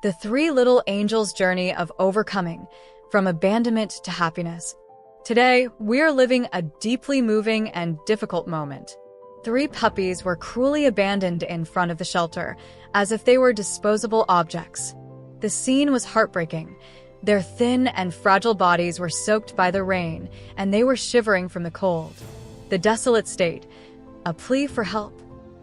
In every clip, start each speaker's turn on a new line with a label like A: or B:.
A: The three little angels' journey of overcoming, from abandonment to happiness. Today, we're living a deeply moving and difficult moment. Three puppies were cruelly abandoned in front of the shelter, as if they were disposable objects. The scene was heartbreaking. Their thin and fragile bodies were soaked by the rain, and they were shivering from the cold. The desolate state, a plea for help.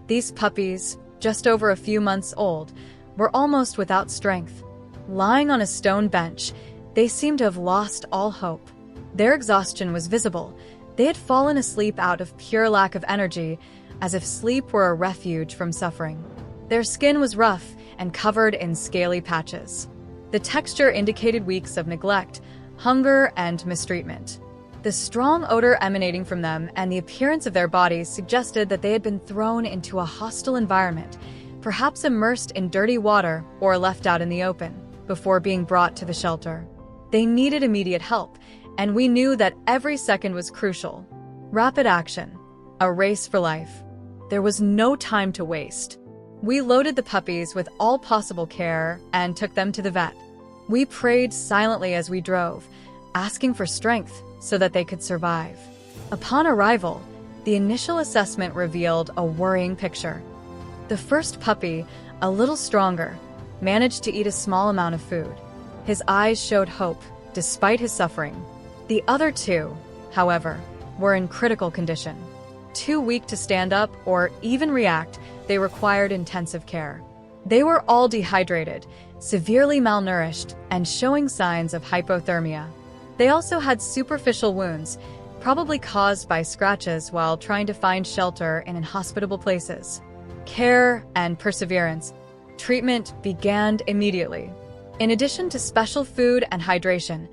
A: These puppies, just over a few months old, were almost without strength. Lying on a stone bench, they seemed to have lost all hope. Their exhaustion was visible. They had fallen asleep out of pure lack of energy, as if sleep were a refuge from suffering. Their skin was rough and covered in scaly patches. The texture indicated weeks of neglect, hunger, and mistreatment. The strong odor emanating from them and the appearance of their bodies suggested that they had been thrown into a hostile environment, perhaps immersed in dirty water or left out in the open, before being brought to the shelter. They needed immediate help, and we knew that every second was crucial. Rapid action. A race for life. There was no time to waste. We loaded the puppies with all possible care and took them to the vet. We prayed silently as we drove, asking for strength so that they could survive. Upon arrival, the initial assessment revealed a worrying picture. The first puppy, a little stronger, managed to eat a small amount of food. His eyes showed hope, despite his suffering. The other two, however, were in critical condition. Too weak to stand up or even react, they required intensive care. They were all dehydrated, severely malnourished, and showing signs of hypothermia. They also had superficial wounds, probably caused by scratches while trying to find shelter in inhospitable places. Care and perseverance. Treatment began immediately. In addition to special food and hydration,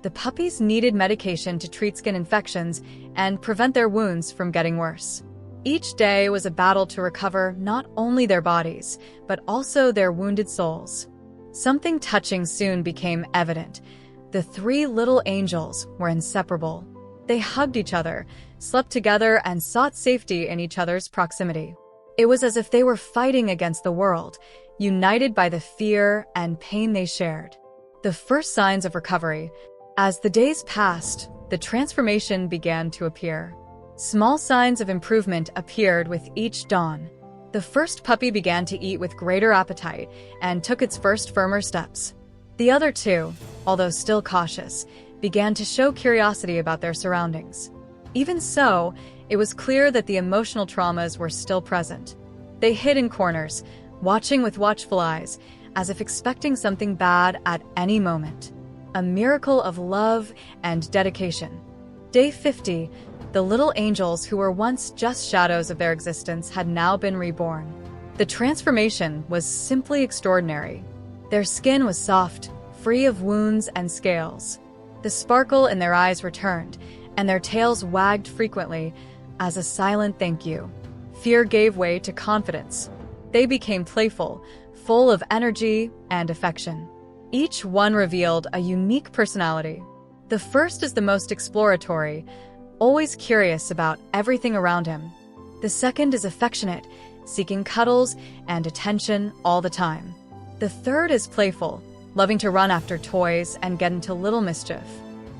A: the puppies needed medication to treat skin infections and prevent their wounds from getting worse. Each day was a battle to recover not only their bodies, but also their wounded souls. Something touching soon became evident. The three little angels were inseparable. They hugged each other, slept together, and sought safety in each other's proximity. It was as if they were fighting against the world, united by the fear and pain they shared. The first signs of recovery. As the days passed, the transformation began to appear. Small signs of improvement appeared with each dawn. The first puppy began to eat with greater appetite and took its first firmer steps. The other two, although still cautious, began to show curiosity about their surroundings. Even so, it was clear that the emotional traumas were still present. They hid in corners, watching with watchful eyes, as if expecting something bad at any moment. A miracle of love and dedication. Day 50, the little angels who were once just shadows of their existence had now been reborn. The transformation was simply extraordinary. Their skin was soft, free of wounds and scales. The sparkle in their eyes returned, and their tails wagged frequently as a silent thank you. Fear gave way to confidence. They became playful, full of energy and affection. Each one revealed a unique personality. The first is the most exploratory, always curious about everything around him. The second is affectionate, seeking cuddles and attention all the time. The third is playful, loving to run after toys and get into little mischief.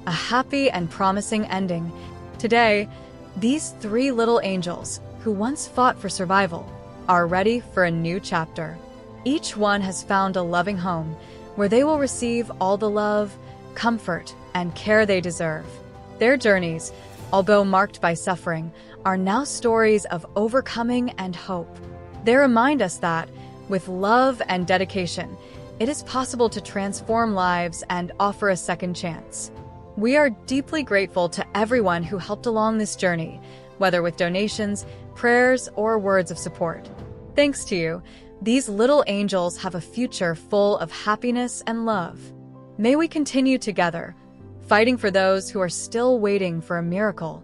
A: A happy and promising ending. Today, these three little angels, who once fought for survival, are ready for a new chapter. Each one has found a loving home where they will receive all the love, comfort, and care they deserve. Their journeys, although marked by suffering, are now stories of overcoming and hope. They remind us that, with love and dedication, it is possible to transform lives and offer a second chance. We are deeply grateful to everyone who helped along this journey, whether with donations, prayers, or words of support. Thanks to you, these little angels have a future full of happiness and love. May we continue together, fighting for those who are still waiting for a miracle.